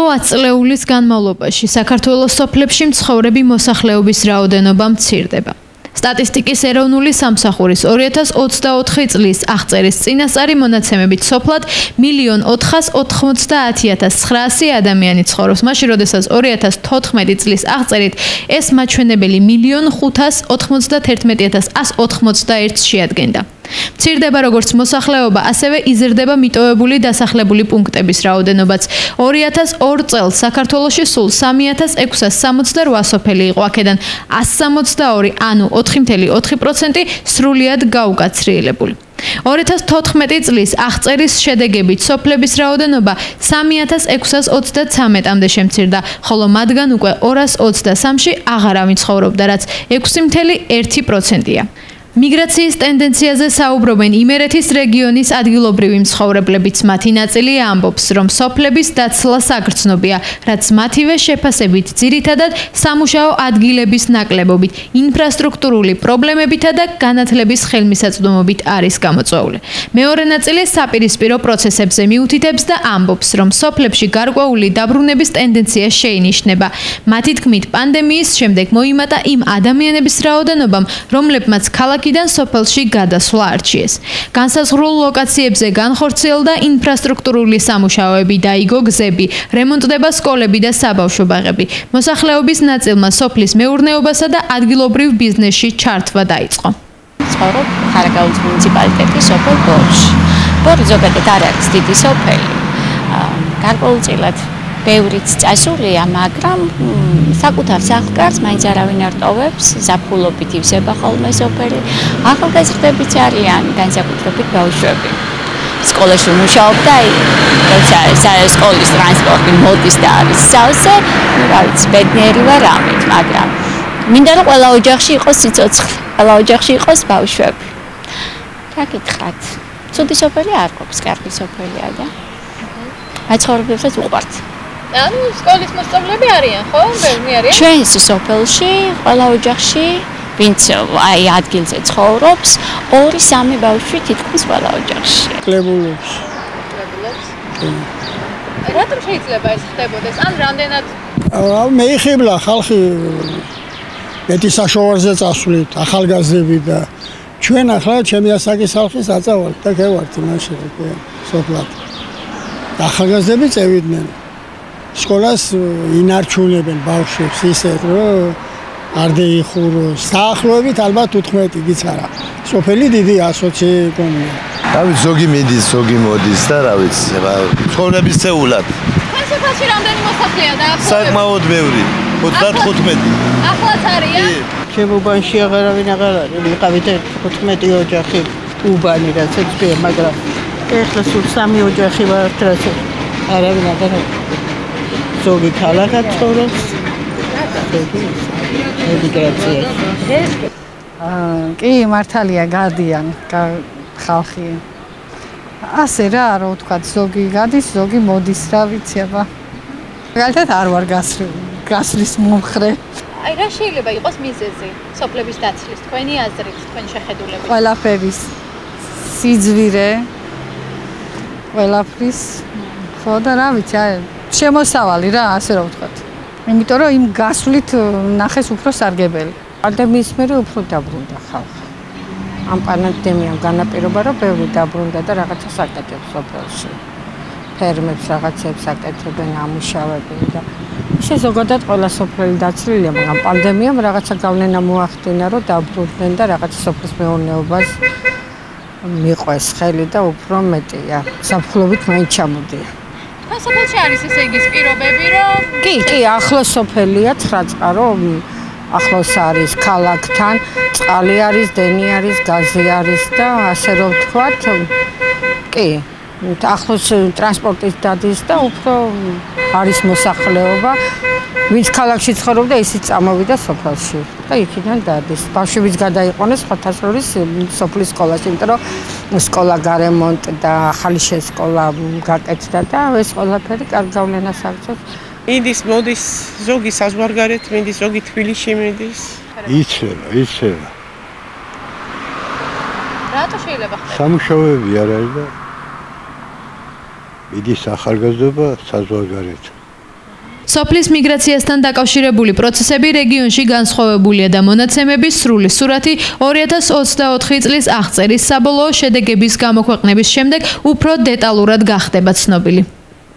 20 წლეულის განმავლობაში საქართველოს სოფლებში მცხოვრები მოსახლეობის რაოდენობა მცირდება. სტატისტიკის ეროვნული სამსახურის 2024 წლის აღწერის წინასწარი მონაცემებით სოფლად 1,490,900 ადამიანი ცხოვრობს, მაშინ როდესაც 2014 წლის აღწერით ეს მაჩვენებელი 1,591,181 შეადგენდა. მცირდება როგორც მოსახლეობა, ასევე იზრდება მიტოვებული დასახლებული პუნქტების რაოდენობაც. 2002 წელს საქართველოში სულ 3668 სოფელი იყო, აქედან 162, ანუ 4,4% სრულიად გაუკაცრიელებული. 2014 წლის აღწერის შედეგებით სოფლების რაოდენობა 3633-მდე შემცირდა, ხოლო მათგან უკვე 223-ში აღარავინ ცხოვრობდა, რაც 6,1%-ია. მიგრაციის ტენდენციაზე საუბრობენ იმერეთის რეგიონის ადგილობრივი მცხოვრებლებიც. მათი ნაწილი ამბობს, რომ სოფლების დაცლა საგრძნობია, რაც მათივე შეფასებით ძირითადად სამუშაო ადგილების ნაკლებობით, ინფრასტრუქტურული პრობლემებითა და განათლების ხელმისაწვდომობით არის გამოწვეული. მეორე ნაწილი საპირისპირო პროცესებზე მიუთითებს და ამბობს, რომ სოფლებში გარკვეული დაბრუნების ტენდენცია შეინიშნება. მათი თქმით, პანდემიის შემდეგ მოიმატა იმ ადამიანების რაოდენობამ, რომლებმაც ქალაქიდან სოფელში გადასვლა არჩიეს. განსაზღვრულ ლოკაციებზე განხორციელდა ინფრასტრუქტურული სამუშაოები, დაიგო გზები, რემონტდება სკოლები და საბავშვო ბაღები. მოსახლეობის ნაწილმა სოფლის მეურნეობასა და ადგილობრივ ბიზნესში ჩართვა დაიწყო. ცხოვრობ ხარაგაულის მუნიციპალიტეტის სოფელ ბორში. ბორი ზოგადად არ არის დიდი სოფელი. გარკვეულწილად ბევრიც წასულია, მაგრამ საკუთარ სახლკარს მაინც არავინ არ ტოვებს, ზაფხულობით ივსება ხოლმე სოფელი. ახალგაზრდებიც არიან, განსაკუთრებით ბავშვები. სკოლაში მუშაობდა, როცა სკოლის ტრანსპორტი მოდის და არის სავსე, რა ვიცი, ბედნიერი ვარ ამით, მაგრამ მინდა რომ ყველა ოჯახში იყოს სიცოცხლე, ყველა ოჯახში იყოს ბავშვები. რა გითხრათ? ცუდი სოფელი არ გვაქვს, კარგი სოფელია და მაცხოვრებლებსაც უყვართ. ანუ სკოლის მოსწავლეები არიან, ხო? ბევრი არიან. ჩვენს სოფელში, ყველა ოჯახში, ვინც აი ადგილზე ცხოვრობს, 2-3 ბავშვი თითქმის ყველა ოჯახში. კლებულობს. რატომ შეიძლება ეს ხდებოდეს? ან რამდენად? მეიხიბლა ხალხი მეტი საშუალებაზე წასვლით, ახალგაზრდები და ჩვენ ახლა ჩემი ასაკის ხალხი საწავალთ და გევართ მაშინ სოფლად. ახალგაზრდები წევიდნენ. სკოლას ინარჩუნებენ ბავშვებს ისეთ, რომ არ დაიხუროს. საახლოებით ალბათ 15 გიცარა. სოფელი დიდი 120 გონია. რა ვიცი, ზოგი მიდის, ზოგი მოდის და რა ვიცი, ცხოვრების წეულად. თქვენ სოფელში რამდენი მოსახლეა და ახლობლები? საკმაოდ ბევრი, 35. ახლაც არიან? შემობანში აღარავინ აღარ არის. ვიყავით 15 ოჯახი უბანი რასაც ვია, მაგრამ ეხლა სულ 3 ოჯახი ვართ, რაც არავინ აღარ არის. ზოგი ქალაქად ცხოვრობს. კი, მართალია, გადიან ხალხი. ასე რა ვთქვათ, ზოგი გადის, ზოგი მოდის, რა ვიცი, აბა. მაგალითად არ ვარ გასვლის მომხრე. აი, რა შეიძლება იყოს მიზეზი სოფლების დაცლის, თქვენი აზრით, თქვენი შეხედულებით? ყველაფერის სიძვირე, ყველაფრის, ხო და რა ვიცი, აი შემოსავალი რა, ასე რა ვთქვათ. იმიტომ რომ იმ გასვლით ნახეს უფრო სარგებელი. პანდემიის მერე უფრო დაბრუნდა ხალხი. ამ პანდემიამ განაპირობა, რომ ბევრი დაბრუნდა და რაღაცა საკეთებს სოფელში. ფერმებს რაღაცებს აკეთებენ, ამუშავებენ და ისე ზოგადად ყველა სოფელი დაცლილია, მაგრამ პანდემიამ რაღაცა გავლენა მოახდინა, რომ დაბრუნდნენ და რაღაცა სოფლის მეურნეობას მიყვეს ხელი და უფრო მეტია. ზაფხულობით მაინც ჩამოდია. თქვენ სოფელში არის ესე იგი პირობები, რომ კი, ახლოს სოფელია, 9 წყარო, ახლოს არის ქალაქთან, წყალი არის, დენი არის, გაზი არის და ასე რომ ვთქვათ, კი, ახლოს ტრანსპორტის დადის და უფრო არის მოსახლეობა. ვინც ქალაქში ცხოვრობდა, ისიც წამოვიდა სოფელში და იქიდან დადის. ბავშვებიც გადაიყვანეს სხვათა შორის სოფლის სკოლაში, იმიტომ რომ სკოლა გარემონტდა, ახალი შესკოლა გაკეთდა და ეს ყველაფერი კარგ გავლენას აღწევს. მიდის, მოდის, ზოგი საზღვარგარეთ მიდის, ზოგი თბილისში მიდის. იცლება. რატო შეიძლება ხდება? სამუშაოები არ არის და მიდის ახალგაზრდობა საზღვარგარეთ. სოფლის მიგრაციასთან დაკავშირებული პროცესები რეგიონში განსხვავებულია და მონაცემების სრული სურათი 2024 წლის აღწერის საბოლოო შედეგების გამოქვეყნების შემდეგ უფრო დეტალურად გახდება ცნობილი.